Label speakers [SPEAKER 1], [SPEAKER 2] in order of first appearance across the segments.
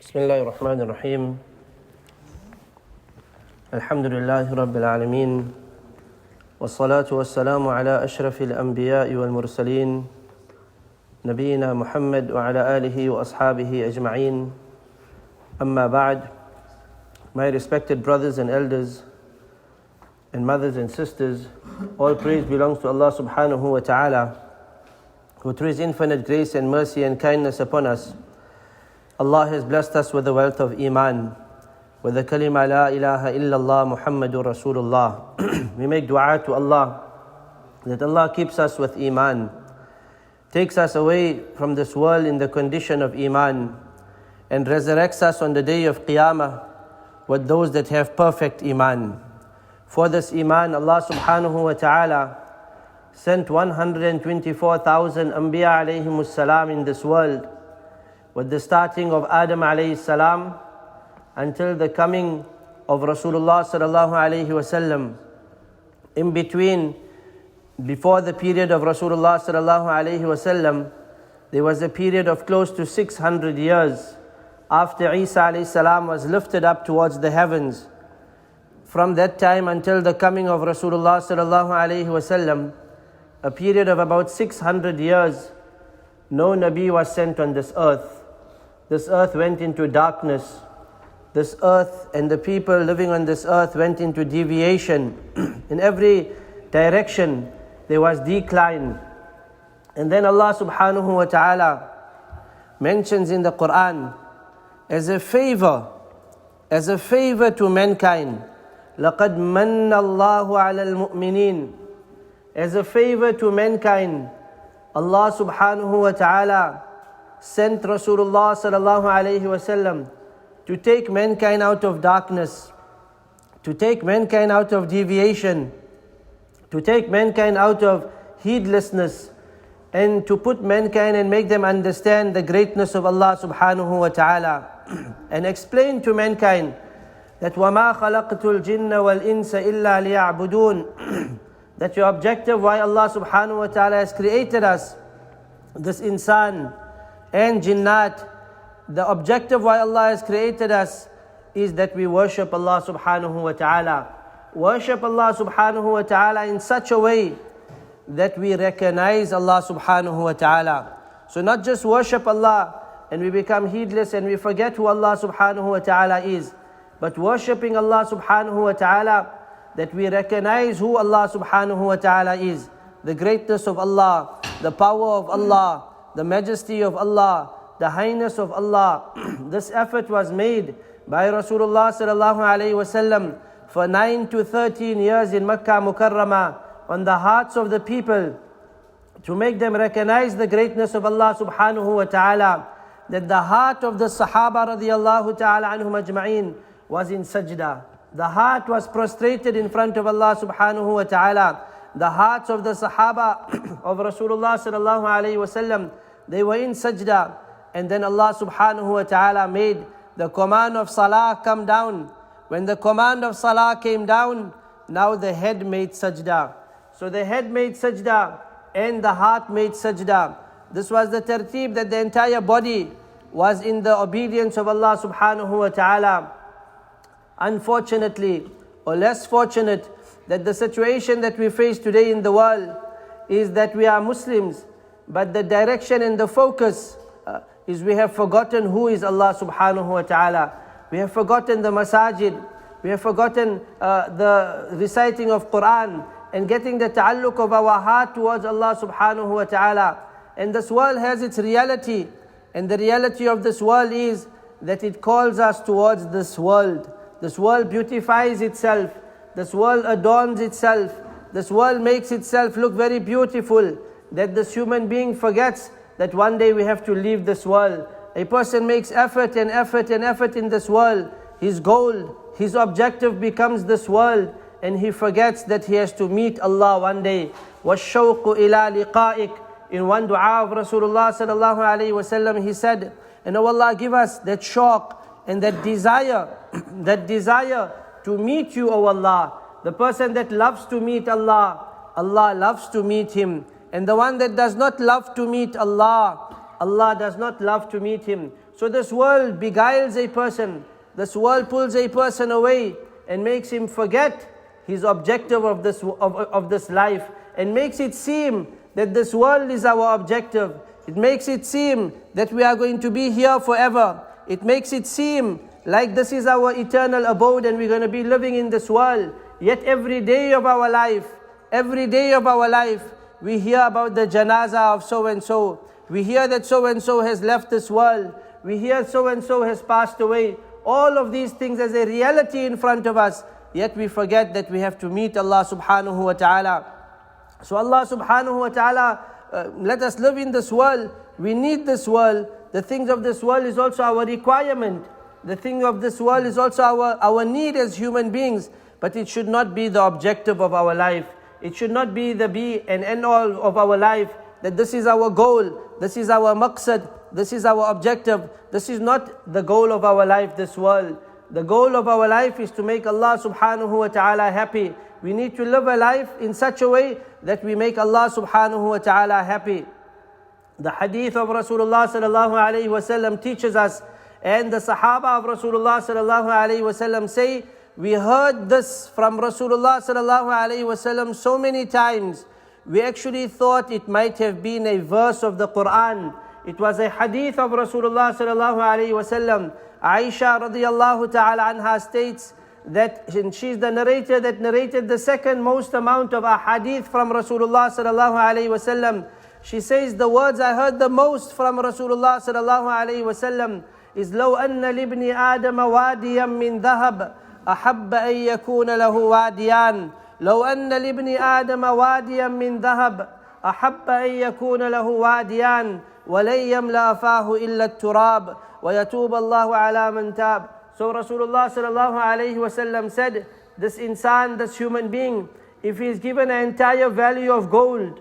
[SPEAKER 1] بسم الله الرحمن الرحيم الحمد لله رب العالمين والصلاة والسلام على أشرف الأنبياء والمرسلين نبينا محمد وعلى آله وأصحابه أجمعين أما بعد. My respected brothers and elders and mothers and sisters, all praise belongs to Allah subhanahu wa ta'ala, who through His infinite grace and mercy and kindness upon us, Allah has blessed us with the wealth of Iman, with the kalima La ilaha illallah Muhammadur Rasulullah. We make dua to Allah that Allah keeps us with Iman, takes us away from this world in the condition of Iman, and resurrects us on the day of Qiyamah with those that have perfect Iman. For this Iman, Allah subhanahu wa ta'ala sent 124,000 Anbiya alayhimus salam in this world, with the starting of Adam alayhi salam until the coming of Rasulullah sallallahu alayhi wasallam. In between, before the period of Rasulullah sallallahu alayhi wasallam, there was a period of close to 600 years after Isa alayhi salam was lifted up towards the heavens. From that time until the coming of Rasulullah sallallahu alayhi wasallam, a period of about 600 years, no Nabi was sent on this earth. This earth went into darkness. This earth and the people living on this earth went into deviation. In every direction there was decline. And then Allah subhanahu wa ta'ala mentions in the Quran, as a favor to mankind, لَقَدْ مَنَّ اللَّهُ عَلَى الْمُؤْمِنِينَ. As a favor to mankind, Allah subhanahu wa ta'ala sent Rasulullah sallallahu alayhi wasallam to take mankind out of darkness, to take mankind out of deviation, to take mankind out of heedlessness, and to put mankind and make them understand the greatness of Allah subhanahu wa ta'ala, and explain to mankind that وَمَا خَلَقْتُ الْجِنَّ وَالْإِنسَ إِلَّا لِيَعْبُدُونَ, that your objective why Allah subhanahu wa ta'ala has created us, this insan and jinnat, the objective why Allah has created us is that we worship Allah subhanahu wa ta'ala. Worship Allah subhanahu wa ta'ala in such a way that we recognize Allah subhanahu wa ta'ala. So not just worship Allah and we become heedless and we forget who Allah subhanahu wa ta'ala is, but worshipping Allah subhanahu wa ta'ala that we recognize who Allah subhanahu wa ta'ala is, the greatness of Allah, the power of Allah, the majesty of Allah, the highness of Allah. This effort was made by Rasulullah sallallahu alayhi wasallam for 9 to 13 years in Makkah Mukarramah on the hearts of the people, to make them recognize the greatness of Allah subhanahu wa ta'ala, that the heart of the Sahaba radiyallahu ta'ala anhum ajma'in was in sajda. The heart was prostrated in front of Allah subhanahu wa ta'ala. The hearts of the Sahaba of Rasulullah sallallahu alayhi wasallam, they were in sajda. And then Allah subhanahu wa ta'ala made the command of salah come down. When the command of salah came down, now the head made sajda. So the head made sajda and the heart made sajda. This was the tartib, that the entire body was in the obedience of Allah subhanahu wa ta'ala. Unfortunately, or less fortunate, that the situation that we face today in the world is that we are Muslims, but the direction and the focus is we have forgotten who is Allah subhanahu wa ta'ala. We have forgotten the masajid. We have forgotten the reciting of Quran and getting the ta'alluq of our heart towards Allah subhanahu wa ta'ala. And this world has its reality. And the reality of this world is that it calls us towards this world. This world beautifies itself. This world adorns itself. This world makes itself look very beautiful, that this human being forgets that one day we have to leave this world. A person makes effort and effort and effort in this world. His goal, his objective becomes this world, and he forgets that he has to meet Allah one day. وَالشَّوْقُ إِلَىٰ لِقَائِكَ. In one dua of Rasulullah sallallahu alayhi wasallam, he said, and oh Allah, give us that shauq and that desire to meet you, O Allah. The person that loves to meet Allah, Allah loves to meet him. And the one that does not love to meet Allah, Allah does not love to meet him. So this world beguiles a person. This world pulls a person away and makes him forget his objective of this life, and makes it seem that this world is our objective. It makes it seem that we are going to be here forever. It makes it seem like this is our eternal abode and we're going to be living in this world. Yet every day of our life, we hear about the janazah of so and so. We hear that so and so has left this world. We hear so and so has passed away. All of these things as a reality in front of us. Yet we forget that we have to meet Allah subhanahu wa ta'ala. So Allah subhanahu wa ta'ala, let us live in this world. We need this world. The things of this world is also our requirement. The thing of this world is also our need as human beings. But it should not be the objective of our life. It should not be the be and end all of our life. That this is our goal. This is our maqsad. This is our objective. This is not the goal of our life, this world. The goal of our life is to make Allah subhanahu wa ta'ala happy. We need to live a life in such a way that we make Allah subhanahu wa ta'ala happy. The hadith of Rasulullah sallallahu alayhi wa sallam teaches us, and the Sahaba of Rasulullah sallallahu alayhi wa sallam say, we heard this from Rasulullah sallallahu alayhi wa sallam so many times. We actually thought it might have been a verse of the Quran. It was a hadith of Rasulullah sallallahu alayhi wa sallam. Aisha radiyallahu ta'ala anha states that she's the narrator that narrated the second most amount of hadith from Rasulullah sallallahu alayhi wa sallam. She says the words I heard the most from Rasulullah sallallahu alayhi wa sallam is لو أن لابن آدم واديا من ذهب أحب أن يكون له واديان لو أن لابن آدم واديا من ذهب أحب أن يكون له واديان ولن يملأ فاه إلا التراب ويتوب الله على من تاب. So Rasulullah sallallahu alayhi wa sallam said, this insan, this human being, if he is given an entire value of gold,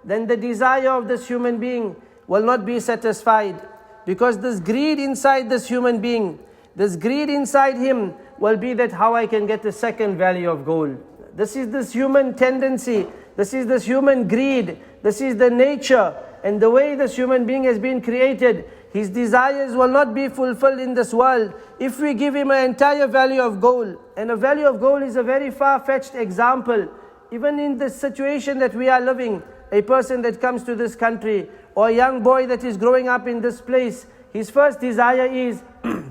[SPEAKER 1] then the desire of this human being will not be satisfied. Because this greed inside this human being, this greed inside him will be that how I can get the second value of gold. This is this human tendency, this is this human greed, this is the nature and the way this human being has been created. His desires will not be fulfilled in this world if we give him an entire value of gold. And a value of gold is a very far-fetched example. Even in the situation that we are living, a person that comes to this country or a young boy that is growing up in this place, his first desire is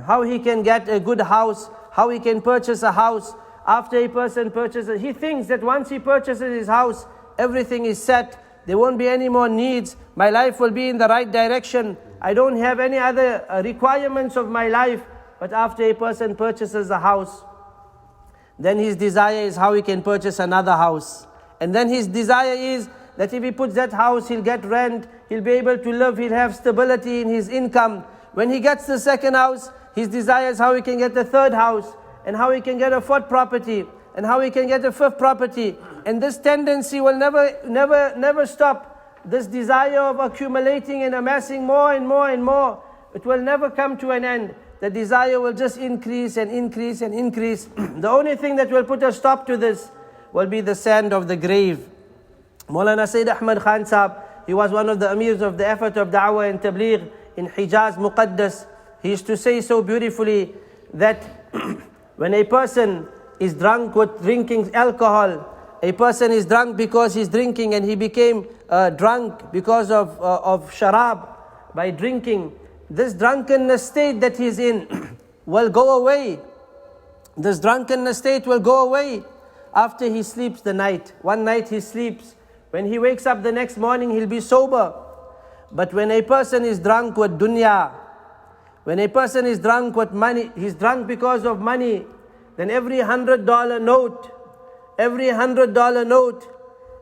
[SPEAKER 1] how he can get a good house, how he can purchase a house. After a person purchases, he thinks that once he purchases his house, everything is set. There won't be any more needs. My life will be in the right direction. I don't have any other requirements of my life. But after a person purchases a house, then his desire is how he can purchase another house. And then his desire is that if he puts that house, he'll get rent, he'll be able to live, he'll have stability in his income. When he gets the second house, his desire is how he can get the third house, and how he can get a fourth property, and how he can get a fifth property. And this tendency will never stop. This desire of accumulating and amassing more and more and more, it will never come to an end. The desire will just increase and increase and increase. The only thing that will put a stop to this will be the sand of the grave. Moulana Sayyid Ahmad Khan Sahab, he was one of the amirs of the effort of da'wah and tabligh in Hijaz Muqaddas. He used to say so beautifully that when a person is drunk with drinking alcohol, a person is drunk because he's drinking, and he became drunk because of sharab, by drinking. This drunkenness state that he's in will go away. This drunkenness state will go away after he sleeps the night. One night he sleeps. When he wakes up the next morning, he'll be sober. But when a person is drunk with dunya, when a person is drunk with money, he's drunk because of money, then every $100 note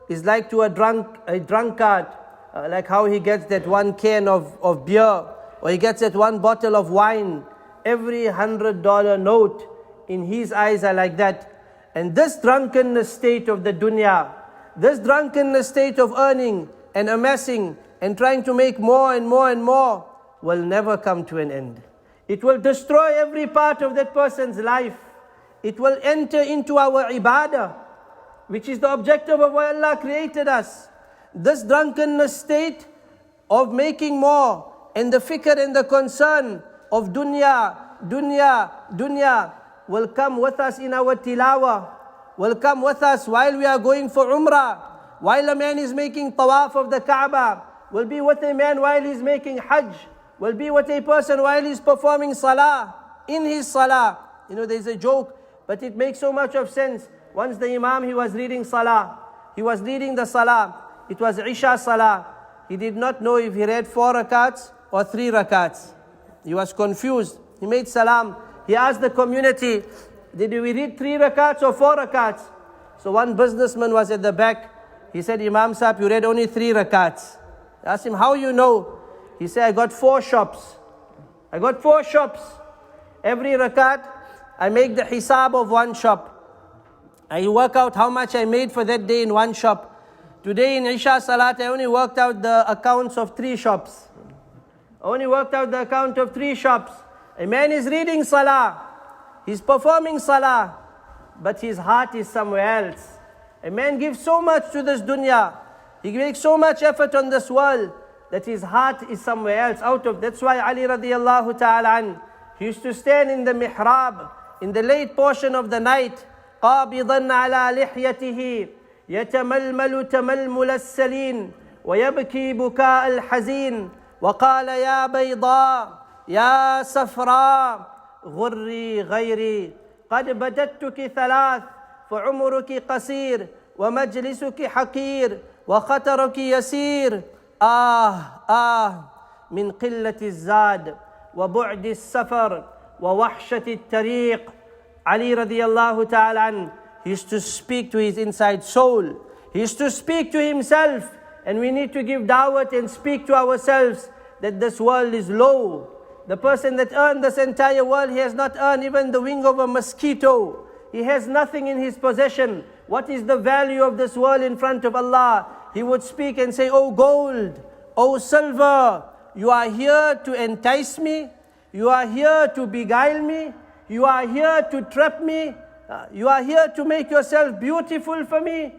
[SPEAKER 1] is like to a drunkard, like how he gets that one can of beer, or he gets that one bottle of wine. Every $100 note in his eyes are like that. And this drunkenness state of the dunya, this drunkenness state of earning and amassing and trying to make more and more and more, will never come to an end. It will destroy every part of that person's life. It will enter into our ibadah, which is the objective of why Allah created us. This drunkenness state of making more, and the fikr and the concern of dunya, dunya, dunya will come with us in our tilawah, will come with us while we are going for umrah, while a man is making tawaf of the Kaaba, will be with a man while he's making hajj, will be with a person while he's performing salah, in his salah. You know, there's a joke, but it makes so much of sense. Once the Imam, he was reading salah. He was leading the salah. It was Isha salah. He did not know if he read 4 rakats or 3 rakats. He was confused. He made salam. He asked the community, did we read 3 rakats or 4 rakats? So one businessman was at the back. He said, Imam Sahib, you read only 3 rakats. I asked him, how you know? He said, I got 4 shops. I got 4 shops. Every rakat, I make the hisab of 1 shop. I work out how much I made for that day in 1 shop. Today in Isha Salat, I only worked out the accounts of 3 shops. I only worked out the account of 3 shops. A man is reading Salah. He's performing Salah. But his heart is somewhere else. A man gives so much to this dunya. He makes so much effort on this world that his heart is somewhere else. That's why Ali radiallahu ta'ala an, he used to stand in the mihrab in the late portion of the night. قابضا على لحيته يتململ تململ السلين ويبكي بكاء الحزين وقال يا بيضاء يا صفراء غري غيري قد بددتك 3 فعمرك قصير ومجلسك حقير وخطرك يسير من قلة الزاد وبعد السفر ووحشة الطريق. Ali radiallahu ta'ala an, he used to speak to his inside soul. He used to speak to himself. And we need to give da'wat and speak to ourselves that this world is low. The person that earned this entire world, he has not earned even the wing of a mosquito. He has nothing in his possession. What is the value of this world in front of Allah? He would speak and say, oh gold, oh silver, you are here to entice me. You are here to beguile me. You are here to trap me. You are here to make yourself beautiful for me.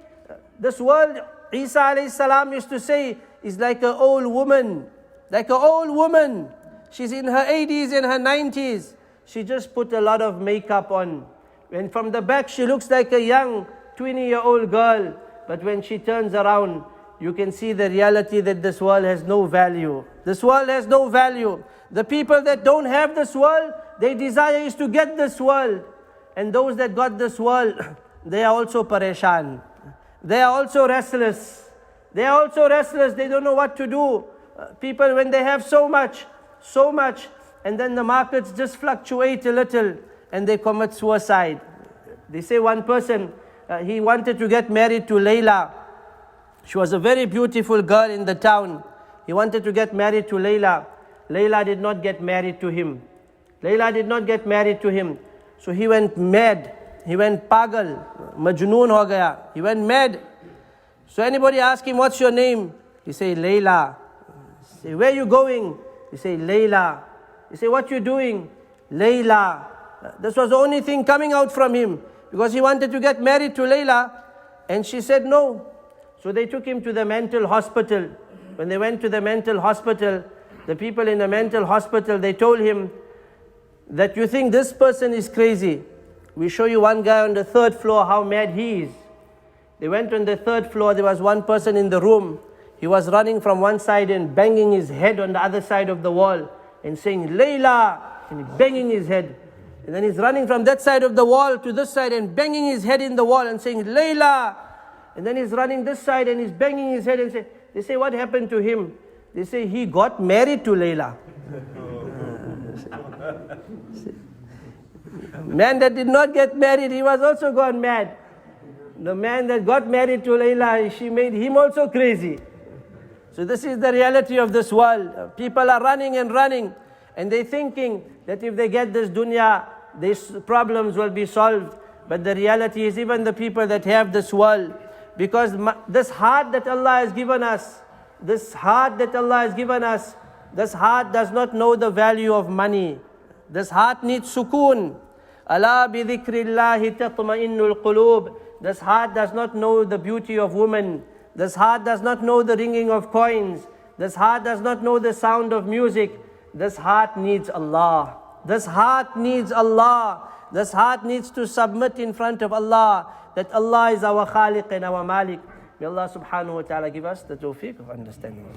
[SPEAKER 1] This world, Isa alayhi salam used to say, is like an old woman. Like an old woman. She's in her 80s and her 90s. She just put a lot of makeup on. And from the back, she looks like a young 20-year-old girl. But when she turns around, you can see the reality that this world has no value. This world has no value. The people that don't have this world, their desire is to get this world. And those that got this world, they are also pareshan. They are also restless. They are also restless. They don't know what to do. People, when they have so much, and then the markets just fluctuate a little, and they commit suicide. They say one person, he wanted to get married to Layla. She was a very beautiful girl in the town. He wanted to get married to Layla. Layla did not get married to him. Layla did not get married to him. So he went mad. He went pagal. Majnoon ho gaya. He went mad. So anybody ask him, what's your name? He say, Layla. He say, where are you going? He say, Layla. He say, what you doing? Layla. This was the only thing coming out from him. Because he wanted to get married to Layla. And she said no. So they took him to the mental hospital. When they went to the mental hospital, the people in the mental hospital, they told him that you think this person is crazy. We show you one guy on the 3rd floor, how mad he is. They went on the 3rd floor, there was one person in the room. He was running from one side and banging his head on the other side of the wall and saying, Layla, and banging his head. And then he's running from that side of the wall to this side and banging his head in the wall and saying, Layla. And then he's running this side and he's banging his head and say, they say, what happened to him? They say, he got married to Layla. Man that did not get married, he was also gone mad. The man that got married to Layla, she made him also crazy. So this is the reality of this world. People are running and running, and they're thinking that if they get this dunya, these problems will be solved. But the reality is even the people that have this world, because this heart that Allah has given us, this heart does not know the value of money. This heart needs sukoon. Ala bi dhikrillahi tatma'innul qulub. This heart does not know the beauty of women. This heart does not know the ringing of coins. This heart does not know the sound of music. This heart needs Allah. This heart needs Allah. This heart needs to submit in front of Allah, that Allah is our Khaliq and our Malik. May Allah subhanahu wa ta'ala give us the tawfiq of understanding.